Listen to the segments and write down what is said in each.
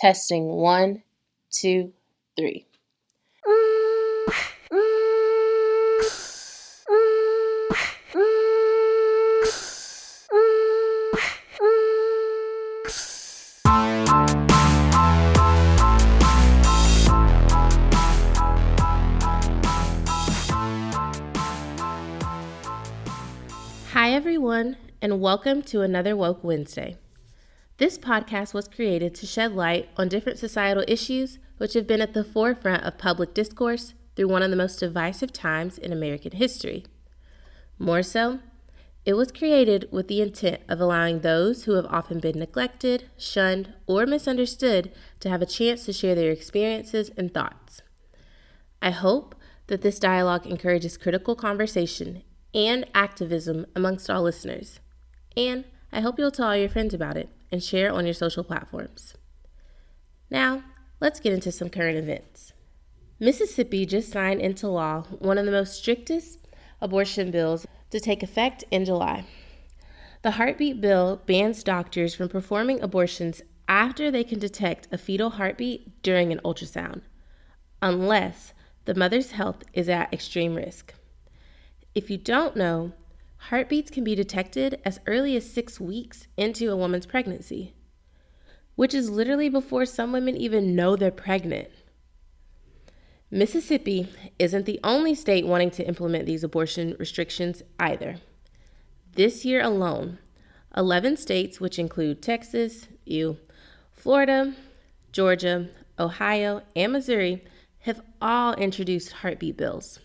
Testing 1, 2, 3. Hi everyone, and welcome to another Woke Wednesday. This podcast was created to shed light on different societal issues which have been at the forefront of public discourse through one of the most divisive times in American history. More so, it was created with the intent of allowing those who have often been neglected, shunned, or misunderstood to have a chance to share their experiences and thoughts. I hope that this dialogue encourages critical conversation and activism amongst all listeners, and I hope you'll tell all your friends about it and share on your social platforms. Now, let's get into some current events. Mississippi just signed into law one of the most strictest abortion bills to take effect in July. The heartbeat bill bans doctors from performing abortions after they can detect a fetal heartbeat during an ultrasound, unless the mother's health is at extreme risk. If you don't know, heartbeats can be detected as early as 6 weeks into a woman's pregnancy, which is literally before some women even know they're pregnant. Mississippi isn't the only state wanting to implement these abortion restrictions either. This year alone, 11 states, which include Texas, Florida, Georgia, Ohio, and Missouri, have all introduced heartbeat bills.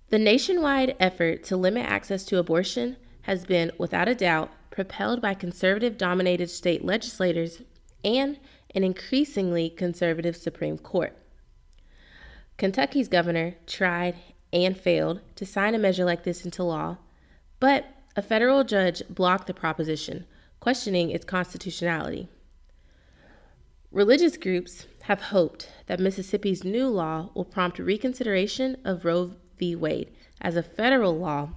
The nationwide effort to limit access to abortion has been, without a doubt, propelled by conservative-dominated state legislators and an increasingly conservative Supreme Court. Kentucky's governor tried and failed to sign a measure like this into law, but a federal judge blocked the proposition, questioning its constitutionality. Religious groups have hoped that Mississippi's new law will prompt reconsideration of Roe v. Wade as a federal law,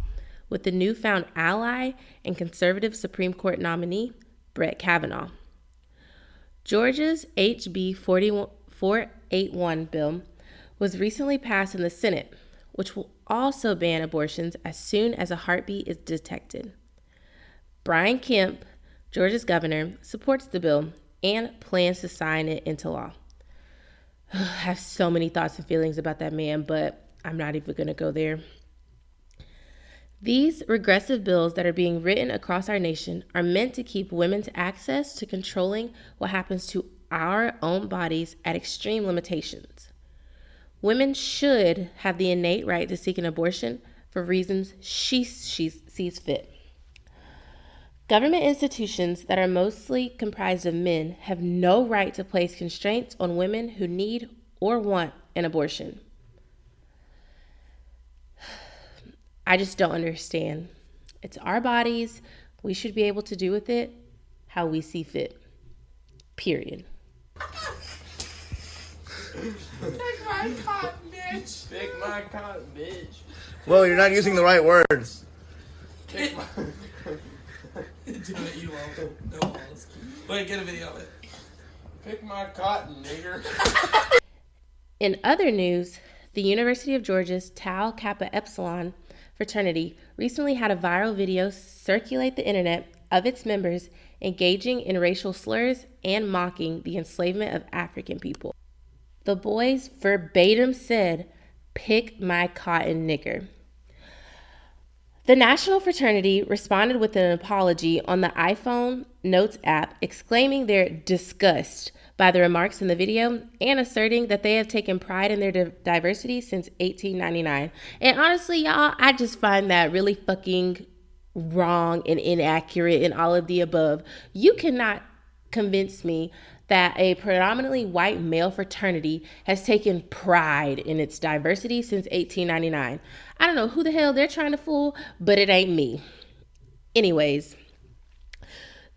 with the newfound ally and conservative Supreme Court nominee, Brett Kavanaugh. Georgia's HB 481 bill was recently passed in the Senate, which will also ban abortions as soon as a heartbeat is detected. Brian Kemp, Georgia's governor, supports the bill and plans to sign it into law. I have so many thoughts and feelings about that man, but I'm not even going to go there. These regressive bills that are being written across our nation are meant to keep women's access to controlling what happens to our own bodies at extreme limitations. Women should have the innate right to seek an abortion for reasons she sees fit. Government institutions that are mostly comprised of men have no right to place constraints on women who need or want an abortion. I just don't understand. It's our bodies. We should be able to do with it how we see fit. Period. Take my cotton, bitch. Take my cotton, bitch. Well, you're not using the right words. Take my... Do it, you won't. No balls. Wait, get a video of it. Pick my cotton, nigger. In other news, the University of Georgia's Tau Kappa Epsilon fraternity recently had a viral video circulate the internet of its members engaging in racial slurs and mocking the enslavement of African people. The boys verbatim said, "Pick my cotton, nigger." The National Fraternity responded with an apology on the iPhone Notes app, exclaiming their disgust by the remarks in the video and asserting that they have taken pride in their diversity since 1899. And honestly, y'all, I just find that really fucking wrong and inaccurate and all of the above. You cannot convince me that a predominantly white male fraternity has taken pride in its diversity since 1899. I don't know who the hell they're trying to fool, but it ain't me. Anyways,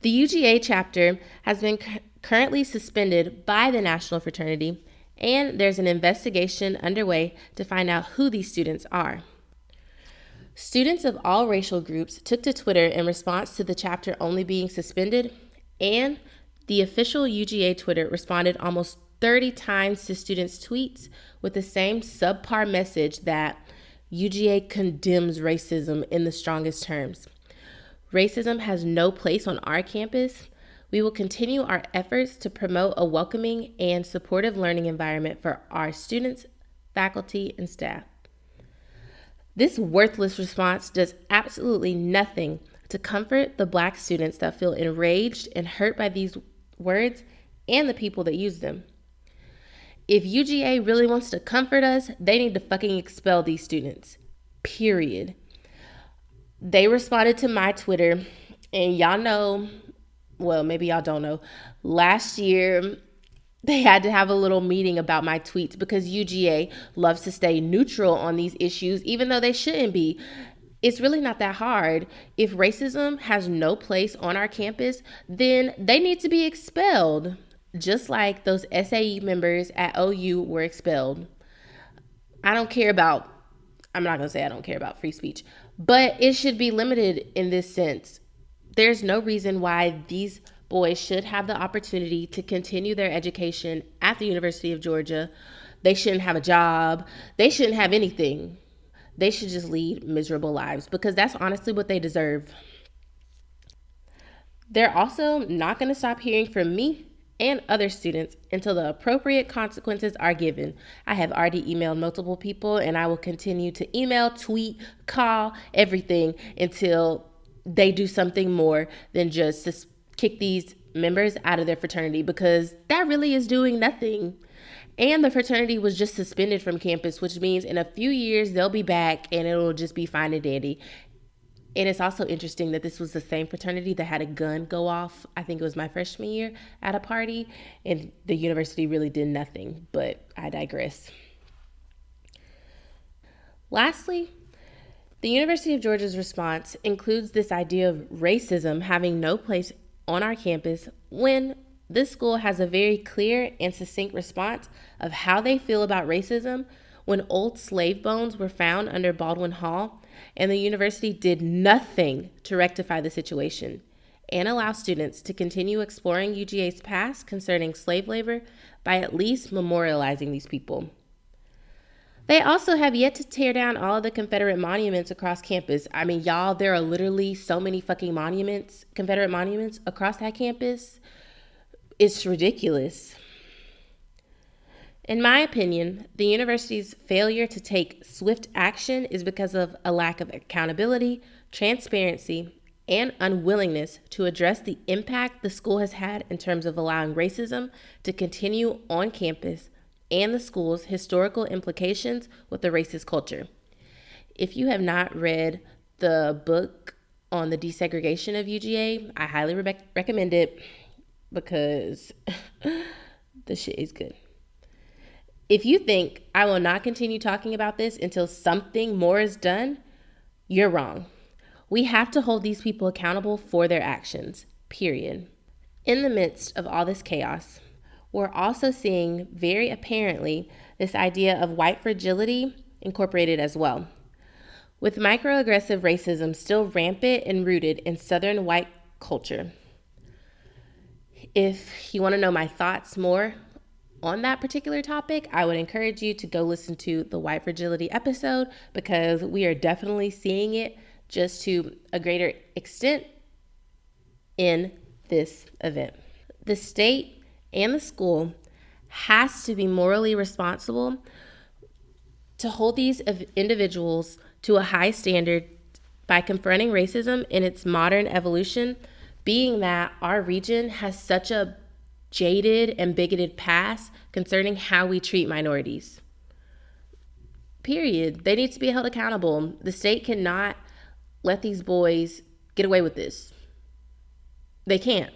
the UGA chapter has been currently suspended by the National Fraternity, and there's an investigation underway to find out who these students are. Students of all racial groups took to Twitter in response to the chapter only being suspended, and The official UGA Twitter responded almost 30 times to students' tweets with the same subpar message that UGA condemns racism in the strongest terms. Racism has no place on our campus. We will continue our efforts to promote a welcoming and supportive learning environment for our students, faculty, and staff. This worthless response does absolutely nothing to comfort the Black students that feel enraged and hurt by these words and the people that use them. If UGA really wants to comfort us, they need to fucking expel these students. Period. They responded to my Twitter, and y'all know, well, maybe y'all don't know, last year they had to have a little meeting about my tweets because UGA loves to stay neutral on these issues, even though they shouldn't be. It's really not that hard. If racism has no place on our campus, then they need to be expelled, just like those SAE members at OU were expelled. I'm not going to say I don't care about free speech, but it should be limited in this sense. There's no reason why these boys should have the opportunity to continue their education at the University of Georgia. They shouldn't have a job. They shouldn't have anything. They should just lead miserable lives because that's honestly what they deserve. They're also not going to stop hearing from me and other students until the appropriate consequences are given. I have already emailed multiple people, and I will continue to email, tweet, call, everything until they do something more than just kick these members out of their fraternity, because that really is doing nothing. And the fraternity was just suspended from campus, which means in a few years they'll be back and it'll just be fine and dandy. And it's also interesting that this was the same fraternity that had a gun go off, I think it was my freshman year, at a party, and the university really did nothing, but I digress. Lastly, the University of Georgia's response includes this idea of racism having no place on our campus when this school has a very clear and succinct response of how they feel about racism when old slave bones were found under Baldwin Hall, and the university did nothing to rectify the situation and allow students to continue exploring UGA's past concerning slave labor by at least memorializing these people. They also have yet to tear down all of the Confederate monuments across campus. I mean, y'all, there are literally so many fucking monuments, Confederate monuments across that campus. It's ridiculous. In my opinion, the university's failure to take swift action is because of a lack of accountability, transparency, and unwillingness to address the impact the school has had in terms of allowing racism to continue on campus and the school's historical implications with the racist culture. If you have not read the book on the desegregation of UGA, I highly recommend it because the shit is good. If you think I will not continue talking about this until something more is done, you're wrong. We have to hold these people accountable for their actions, period. In the midst of all this chaos, we're also seeing very apparently this idea of white fragility incorporated as well. With microaggressive racism still rampant and rooted in Southern white culture. If you want to know my thoughts more on that particular topic, I would encourage you to go listen to the white fragility episode because we are definitely seeing it just to a greater extent in this event. The state and the school has to be morally responsible to hold these individuals to a high standard by confronting racism in its modern evolution, being that our region has such a jaded and bigoted past concerning how we treat minorities. Period. They need to be held accountable. The state cannot let these boys get away with this. They can't.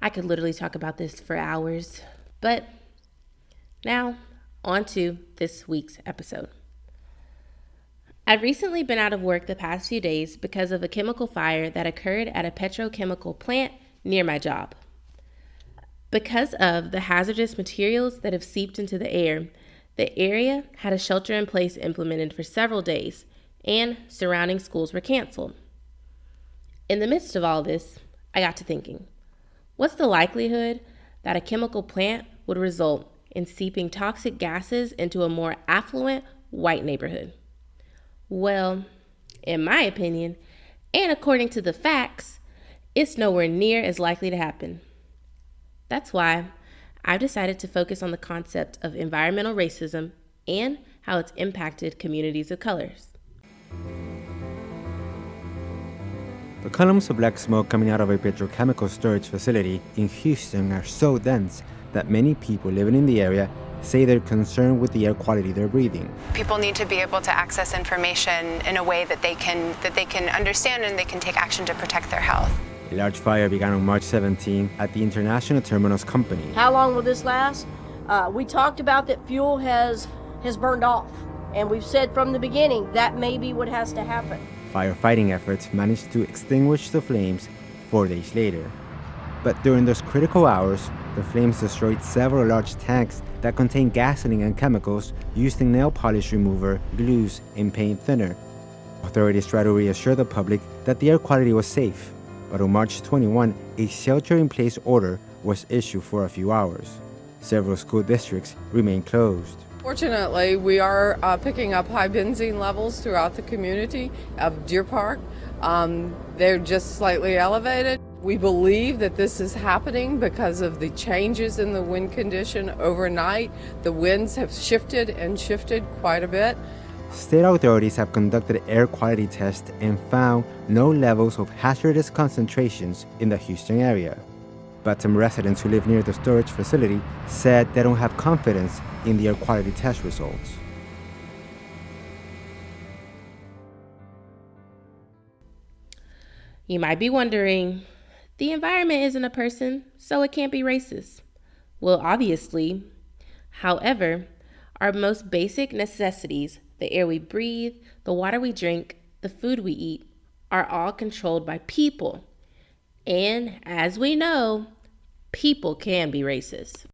I could literally talk about this for hours, but now on to this week's episode. I've recently been out of work the past few days because of a chemical fire that occurred at a petrochemical plant near my job. Because of the hazardous materials that have seeped into the air, the area had a shelter-in-place implemented for several days, and surrounding schools were canceled. In the midst of all this, I got to thinking, What's the likelihood that a chemical plant would result in seeping toxic gases into a more affluent white neighborhood? Well, in my opinion, and according to the facts, it's nowhere near as likely to happen. That's why I've decided to focus on the concept of environmental racism and how it's impacted communities of colors. The columns of black smoke coming out of a petrochemical storage facility in Houston are so dense that many people living in the area say they're concerned with the air quality they're breathing. People need to be able to access information in a way that they can understand and they can take action to protect their health. A large fire began on March 17 at the International Terminals Company. How long will this last? We talked about that fuel has burned off, and we've said from the beginning that may be what has to happen. Firefighting efforts managed to extinguish the flames 4 days later. But during those critical hours, the flames destroyed several large tanks that contained gasoline and chemicals used in nail polish remover, glues, and paint thinner. Authorities tried to reassure the public that the air quality was safe, but on March 21, a shelter-in-place order was issued for a few hours. Several school districts remain closed. Fortunately, we are picking up high benzene levels throughout the community of Deer Park. They're just slightly elevated. We believe that this is happening because of the changes in the wind condition overnight. The winds have shifted quite a bit. State authorities have conducted air quality tests and found no levels of hazardous concentrations in the Houston area. But some residents who live near the storage facility said they don't have confidence in the air quality test results. You might be wondering, the environment isn't a person, so it can't be racist. Well, obviously. However, our most basic necessities, the air we breathe, the water we drink, the food we eat, are all controlled by people. And as we know, people can be racist.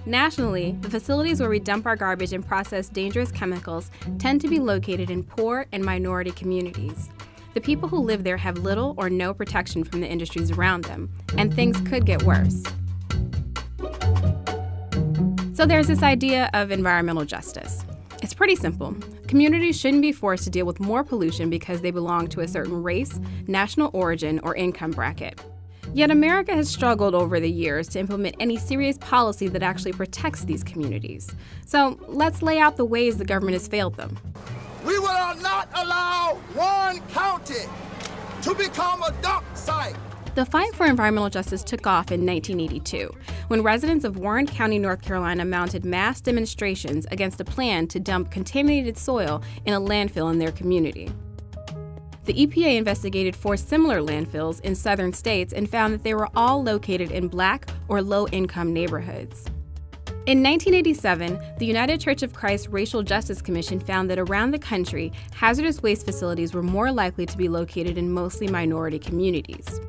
Nationally, the facilities where we dump our garbage and process dangerous chemicals tend to be located in poor and minority communities. The people who live there have little or no protection from the industries around them, and things could get worse. So there's this idea of environmental justice. It's pretty simple. Communities shouldn't be forced to deal with more pollution because they belong to a certain race, national origin, or income bracket. Yet America has struggled over the years to implement any serious policy that actually protects these communities. So let's lay out the ways the government has failed them. We will not allow Warren County to become a dump site. The fight for environmental justice took off in 1982, when residents of Warren County, North Carolina mounted mass demonstrations against a plan to dump contaminated soil in a landfill in their community. The EPA investigated 4 similar landfills in southern states and found that they were all located in Black or low-income neighborhoods. In 1987, the United Church of Christ Racial Justice Commission found that around the country, hazardous waste facilities were more likely to be located in mostly minority communities.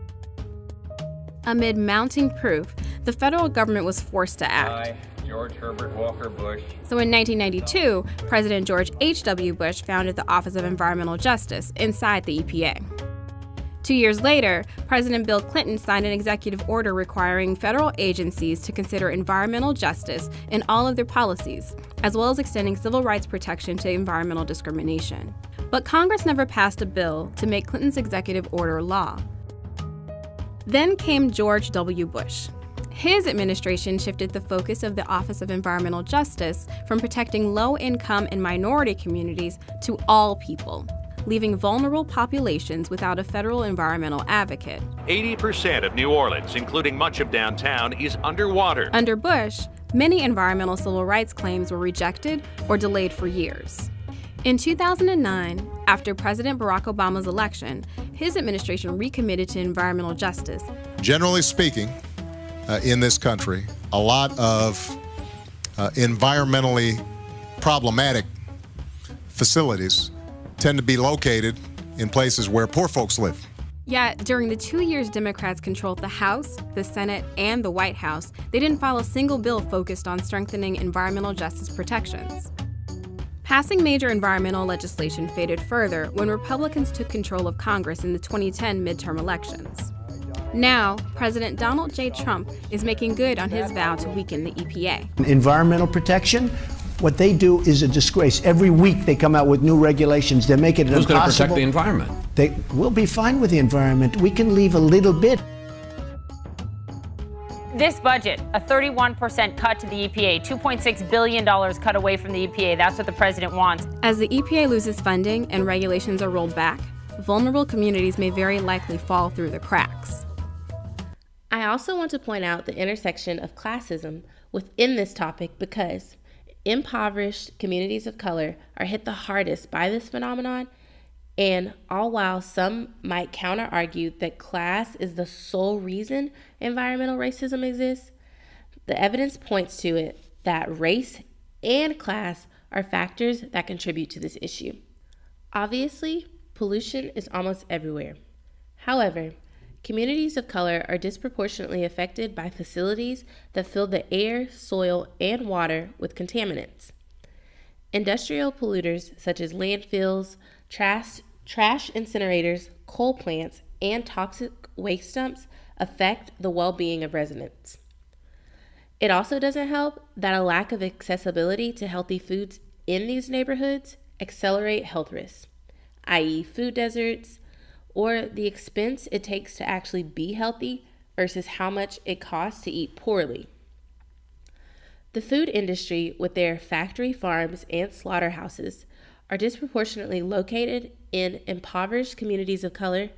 Amid mounting proof, the federal government was forced to act. George Herbert Walker Bush. So in 1992, President George H.W. Bush founded the Office of Environmental Justice inside the EPA. 2 years later, President Bill Clinton signed an executive order requiring federal agencies to consider environmental justice in all of their policies, as well as extending civil rights protection to environmental discrimination. But Congress never passed a bill to make Clinton's executive order law. Then came George W. Bush. His administration shifted the focus of the Office of Environmental Justice from protecting low-income and minority communities to all people, leaving vulnerable populations without a federal environmental advocate. 80% of New Orleans, including much of downtown, is underwater. Under Bush, many environmental civil rights claims were rejected or delayed for years. In 2009, after President Barack Obama's election, his administration recommitted to environmental justice. Generally speaking, in this country, a lot of environmentally problematic facilities tend to be located in places where poor folks live. Yet, during the 2 years Democrats controlled the House, the Senate, and the White House, they didn't file a single bill focused on strengthening environmental justice protections. Passing major environmental legislation faded further when Republicans took control of Congress in the 2010 midterm elections. Now, President Donald J. Trump is making good on his vow to weaken the EPA. Environmental protection, what they do is a disgrace. Every week they come out with new regulations. They're making it impossible. Who's going to protect the environment? We'll be fine with the environment. We can leave a little bit. This budget, a 31% cut to the EPA, $2.6 billion cut away from the EPA. That's what the president wants. As the EPA loses funding and regulations are rolled back, vulnerable communities may very likely fall through the cracks. I also want to point out the intersection of classism within this topic because impoverished communities of color are hit the hardest by this phenomenon, and all while some might counter-argue that class is the sole reason environmental racism exists, the evidence points to it that race and class are factors that contribute to this issue. Obviously, pollution is almost everywhere. However, communities of color are disproportionately affected by facilities that fill the air, soil, and water with contaminants. Industrial polluters such as landfills, trash incinerators, coal plants, and toxic waste dumps affect the well-being of residents. It also doesn't help that a lack of accessibility to healthy foods in these neighborhoods accelerate health risks, i.e. food deserts, or the expense it takes to actually be healthy versus how much it costs to eat poorly. The food industry, with their factory farms and slaughterhouses, are disproportionately located in impoverished communities of color.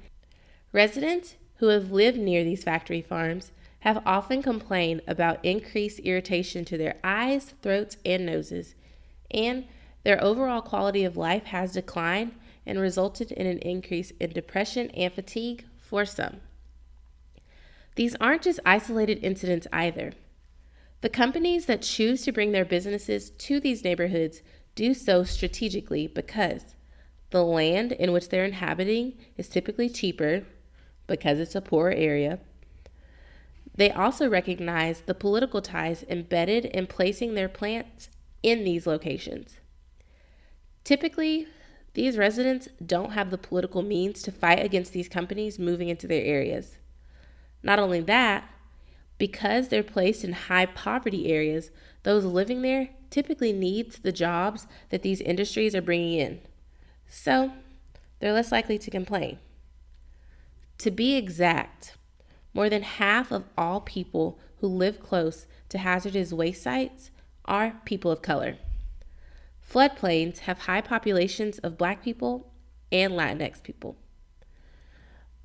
Residents who have lived near these factory farms have often complained about increased irritation to their eyes, throats, and noses, and their overall quality of life has declined and resulted in an increase in depression and fatigue for some. These aren't just isolated incidents either. The companies that choose to bring their businesses to these neighborhoods do so strategically because the land in which they're inhabiting is typically cheaper because it's a poorer area. They also recognize the political ties embedded in placing their plants in these locations. Typically, these residents don't have the political means to fight against these companies moving into their areas. Not only that, because they're placed in high poverty areas, those living there typically need the jobs that these industries are bringing in. So, they're less likely to complain. To be exact, more than half of all people who live close to hazardous waste sites are people of color. Floodplains have high populations of Black people and Latinx people.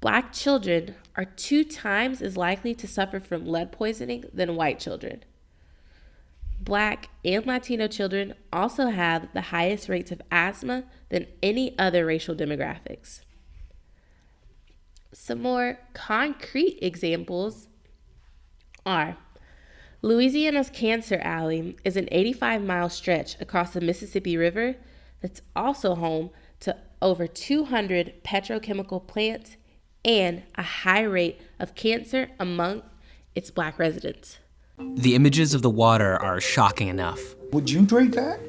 Black children are 2 times as likely to suffer from lead poisoning than white children. Black and Latino children also have the highest rates of asthma than any other racial demographics. Some more concrete examples are Louisiana's Cancer Alley is an 85-mile stretch across the Mississippi River that's also home to over 200 petrochemical plants and a high rate of cancer among its Black residents. The images of the water are shocking enough. Would you drink that?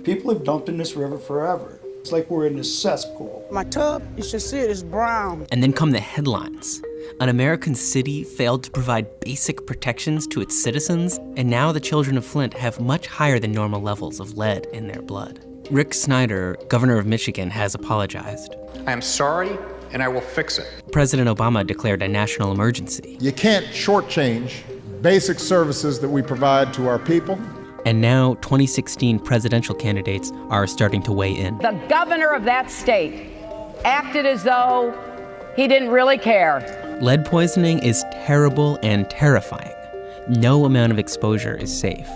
People have dumped in this river forever. It's like we're in a cesspool. My tub, you should see it, it's brown. And then come the headlines. An American city failed to provide basic protections to its citizens, and now the children of Flint have much higher than normal levels of lead in their blood. Rick Snyder, governor of Michigan, has apologized. I am sorry, and I will fix it. President Obama declared a national emergency. You can't shortchange basic services that we provide to our people. And now 2016 presidential candidates are starting to weigh in. The governor of that state acted as though he didn't really care. Lead poisoning is terrible and terrifying. No amount of exposure is safe.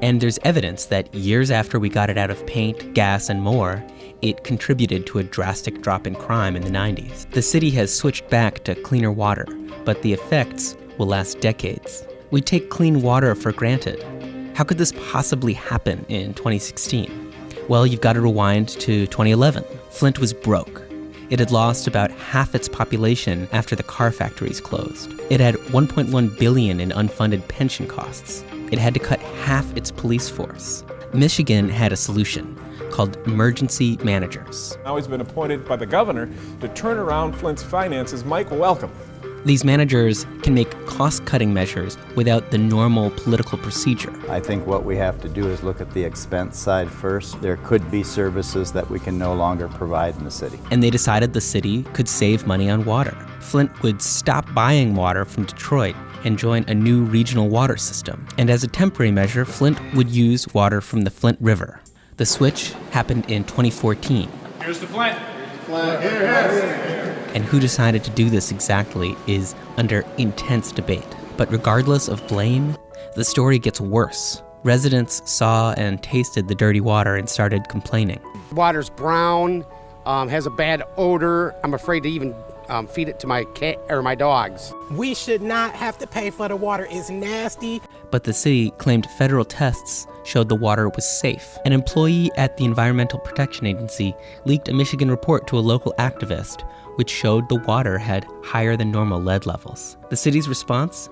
And there's evidence that years after we got it out of paint, gas, and more, it contributed to a drastic drop in crime in the 90s. The city has switched back to cleaner water, but the effects will last decades. We take clean water for granted. How could this possibly happen in 2016? Well, you've got to rewind to 2011. Flint was broke. It had lost about half its population after the car factories closed. It had $1.1 billion in unfunded pension costs. It had to cut half its police force. Michigan had a solution, called emergency managers. Now he's been appointed by the governor to turn around Flint's finances. Mike, welcome. These managers can make cost-cutting measures without the normal political procedure. I think what we have to do is look at the expense side first. There could be services that we can no longer provide in the city. And they decided the city could save money on water. Flint would stop buying water from Detroit and join a new regional water system. And as a temporary measure, Flint would use water from the Flint River. The switch happened in 2014. Here's the Flint. And who decided to do this exactly is under intense debate. But regardless of blame, the story gets worse. Residents saw and tasted the dirty water and started complaining. Water's brown, has a bad odor. I'm afraid to even feed it to my cat or my dogs. We should not have to pay for the water. It's nasty. But the city claimed federal tests showed the water was safe. An employee at the Environmental Protection Agency leaked a Michigan report to a local activist, which showed the water had higher than normal lead levels. The city's response?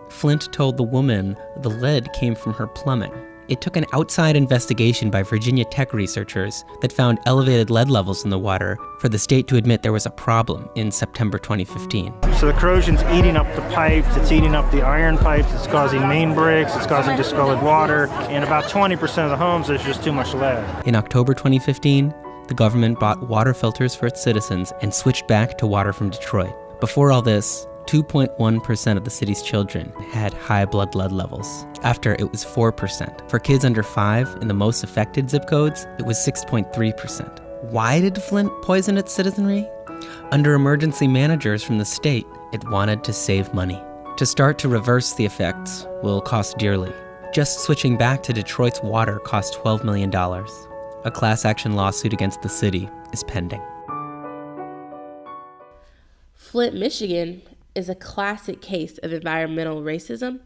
Flint told the woman the lead came from her plumbing. It took an outside investigation by Virginia Tech researchers that found elevated lead levels in the water for the state to admit there was a problem in September 2015. So the corrosion's eating up the pipes, it's eating up the iron pipes, it's causing main breaks, it's causing discolored water, and about 20% of the homes there's just too much lead. In October 2015, the government bought water filters for its citizens and switched back to water from Detroit. Before all this, 2.1% of the city's children had high blood lead levels. After, it was 4%. For kids under 5 in the most affected zip codes, it was 6.3%. Why did Flint poison its citizenry? Under emergency managers from the state, it wanted to save money. To start to reverse the effects will cost dearly. Just switching back to Detroit's water cost $12 million. A class action lawsuit against the city is pending. Flint, Michigan is a classic case of environmental racism,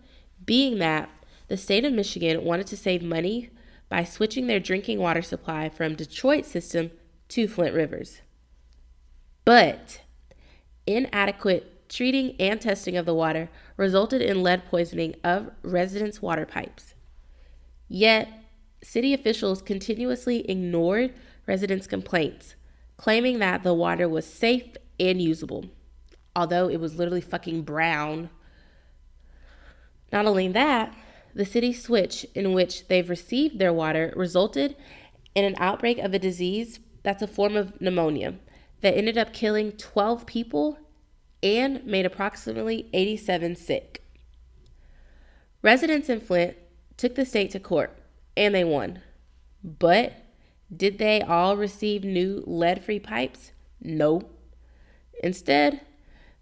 being that the state of Michigan wanted to save money by switching their drinking water supply from Detroit's system to Flint Rivers. But inadequate treating and testing of the water resulted in lead poisoning of residents' water pipes. Yet, city officials continuously ignored residents' complaints, claiming that the water was safe and usable, although it was literally fucking brown. Not only that, the city switch in which they've received their water resulted in an outbreak of a disease that's a form of pneumonia that ended up killing 12 people and made approximately 87 sick. Residents in Flint took the state to court, and they won. But did they all receive new lead-free pipes? No. Instead,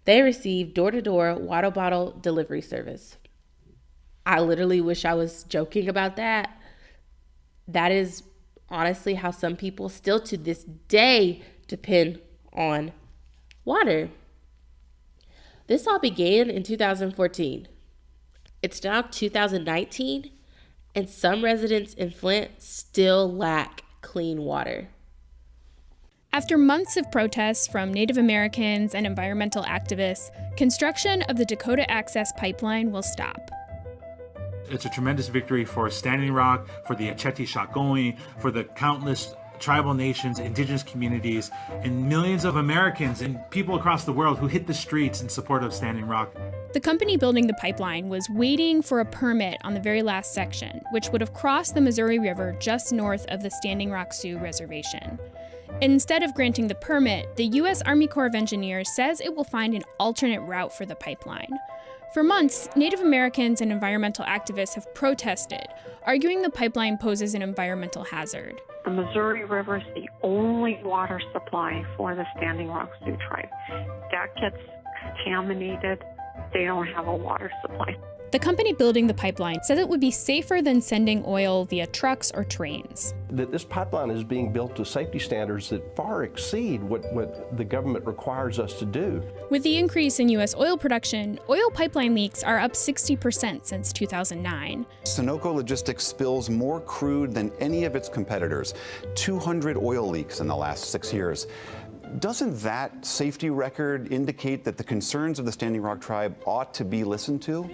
they received door-to-door water bottle delivery service. I literally wish I was joking about that. That is honestly how some people still to this day depend on water. This all began in 2014. It's now 2019, and some residents in Flint still lack clean water. After months of protests from Native Americans and environmental activists, construction of the Dakota Access Pipeline will stop. It's a tremendous victory for Standing Rock, for the Aceti-Shakowee, for the countless tribal nations, indigenous communities, and millions of Americans and people across the world who hit the streets in support of Standing Rock. The company building the pipeline was waiting for a permit on the very last section, which would have crossed the Missouri River just north of the Standing Rock Sioux Reservation. Instead of granting the permit, the U.S. Army Corps of Engineers says it will find an alternate route for the pipeline. For months, Native Americans and environmental activists have protested, arguing the pipeline poses an environmental hazard. The Missouri River is the only water supply for the Standing Rock Sioux tribe. That gets contaminated. They don't have a water supply. The company building the pipeline said it would be safer than sending oil via trucks or trains. This pipeline is being built to safety standards that far exceed what the government requires us to do. With the increase in U.S. oil production, oil pipeline leaks are up 60% since 2009. Sunoco Logistics spills more crude than any of its competitors, 200 oil leaks in the last 6 years. Doesn't that safety record indicate that the concerns of the Standing Rock tribe ought to be listened to?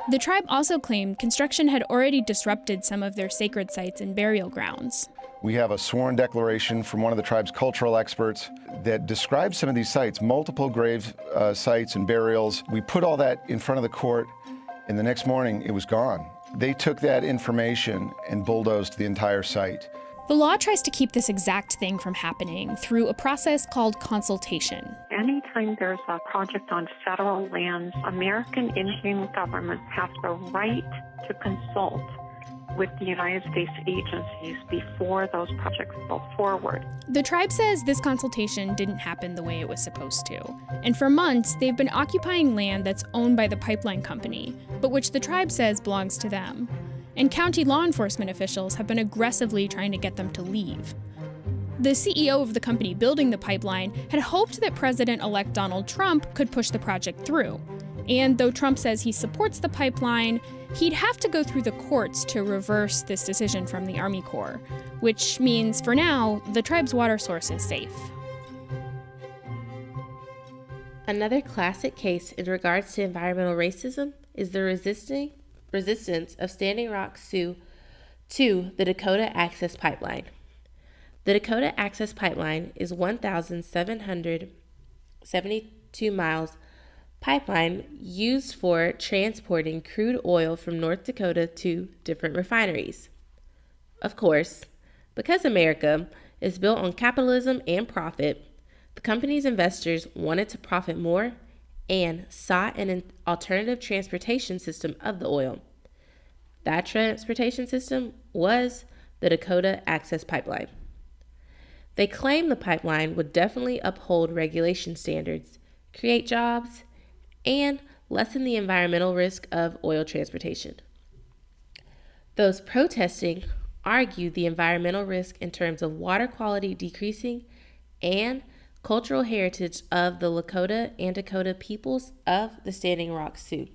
The The tribe also claimed construction had already disrupted some of their sacred sites and burial grounds. We have a sworn declaration from one of the tribe's cultural experts that describes some of these sites, multiple grave sites and burials. We put all that in front of the court, and the next morning it was gone. They took that information and bulldozed the entire site. The law tries to keep this exact thing from happening through a process called consultation. Anytime there's a project on federal lands, American Indian governments have the right to consult with the United States agencies before those projects go forward. The tribe says this consultation didn't happen the way it was supposed to. And for months, they've been occupying land that's owned by the pipeline company, but which the tribe says belongs to them. And county law enforcement officials have been aggressively trying to get them to leave. The CEO of the company building the pipeline had hoped that President-elect Donald Trump could push the project through. And though Trump says he supports the pipeline, he'd have to go through the courts to reverse this decision from the Army Corps, which means, for now, the tribe's water source is safe. Another classic case in regards to environmental racism is the resistance of Standing Rock Sioux to the Dakota Access Pipeline. The Dakota Access Pipeline is 1,772 miles pipeline used for transporting crude oil from North Dakota to different refineries. Of course, because America is built on capitalism and profit, the company's investors wanted to profit more and sought an alternative transportation system of the oil. That transportation system was the Dakota Access Pipeline. They claimed the pipeline would definitely uphold regulation standards, create jobs, and lessen the environmental risk of oil transportation. Those protesting argued the environmental risk in terms of water quality decreasing and cultural heritage of the Lakota and Dakota peoples of the Standing Rock Sioux.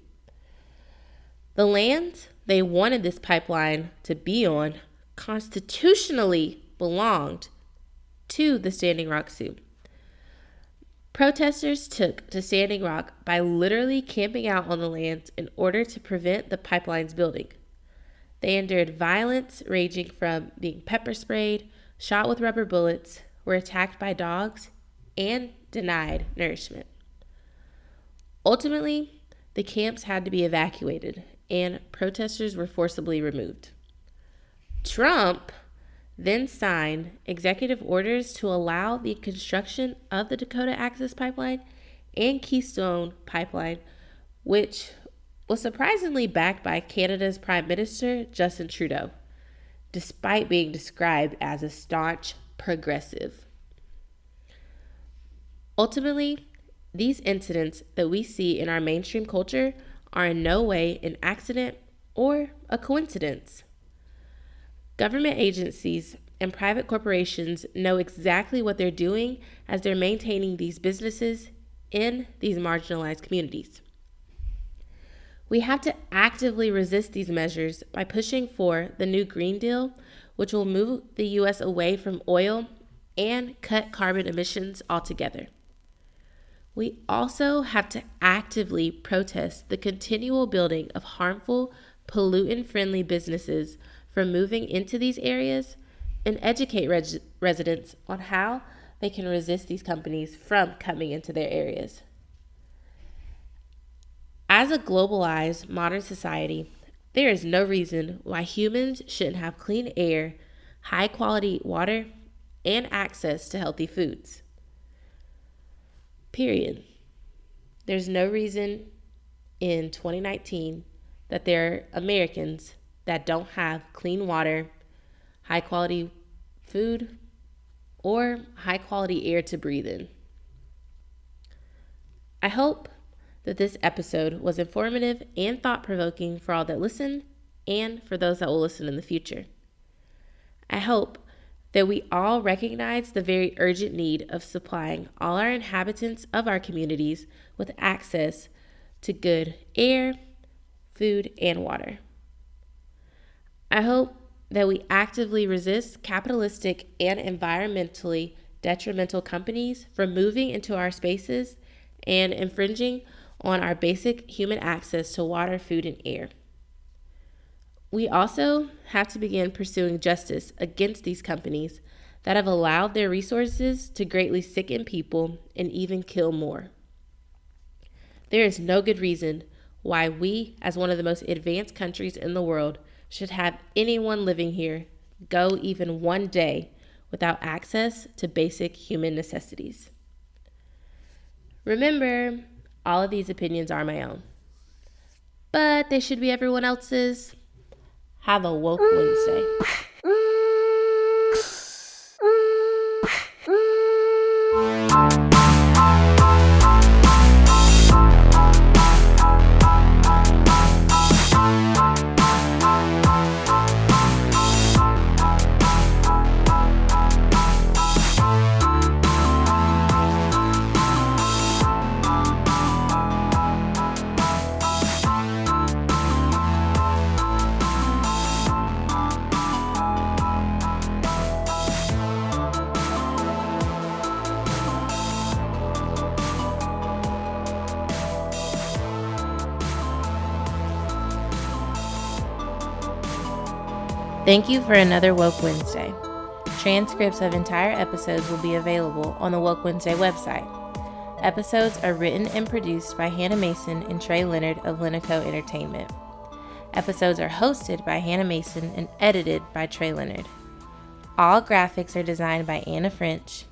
The land they wanted this pipeline to be on constitutionally belonged to the Standing Rock Sioux. Protesters took to Standing Rock by literally camping out on the land in order to prevent the pipeline's building. They endured violence ranging from being pepper sprayed, shot with rubber bullets, were attacked by dogs, and denied nourishment. Ultimately, the camps had to be evacuated and protesters were forcibly removed. Trump then signed executive orders to allow the construction of the Dakota Access Pipeline and Keystone Pipeline, which was surprisingly backed by Canada's Prime Minister, Justin Trudeau, despite being described as a staunch progressive. Ultimately, these incidents that we see in our mainstream culture are in no way an accident or a coincidence. Government agencies and private corporations know exactly what they're doing as they're maintaining these businesses in these marginalized communities. We have to actively resist these measures by pushing for the new Green Deal, which will move the U.S. away from oil and cut carbon emissions altogether. We also have to actively protest the continual building of harmful, pollutant-friendly businesses from moving into these areas and educate residents on how they can resist these companies from coming into their areas. As a globalized modern society, there is no reason why humans shouldn't have clean air, high quality water, and access to healthy foods. Period. There's no reason in 2019 that there are Americans that don't have clean water, high quality food, or high quality air to breathe in. I hope that this episode was informative and thought-provoking for all that listen and for those that will listen in the future. I hope that we all recognize the very urgent need of supplying all our inhabitants of our communities with access to good air, food, and water. I hope that we actively resist capitalistic and environmentally detrimental companies from moving into our spaces and infringing on our basic human access to water, food, and air. We also have to begin pursuing justice against these companies that have allowed their resources to greatly sicken people and even kill more. There is no good reason why we, as one of the most advanced countries in the world, should have anyone living here go even one day without access to basic human necessities. Remember, all of these opinions are my own, but they should be everyone else's. Have a woke Wednesday. Thank you for another Woke Wednesday. Transcripts of entire episodes will be available on the Woke Wednesday website. Episodes are written and produced by Hannah Mason and Trey Leonard of Linico Entertainment. Episodes are hosted by Hannah Mason and edited by Trey Leonard. All graphics are designed by Anna French,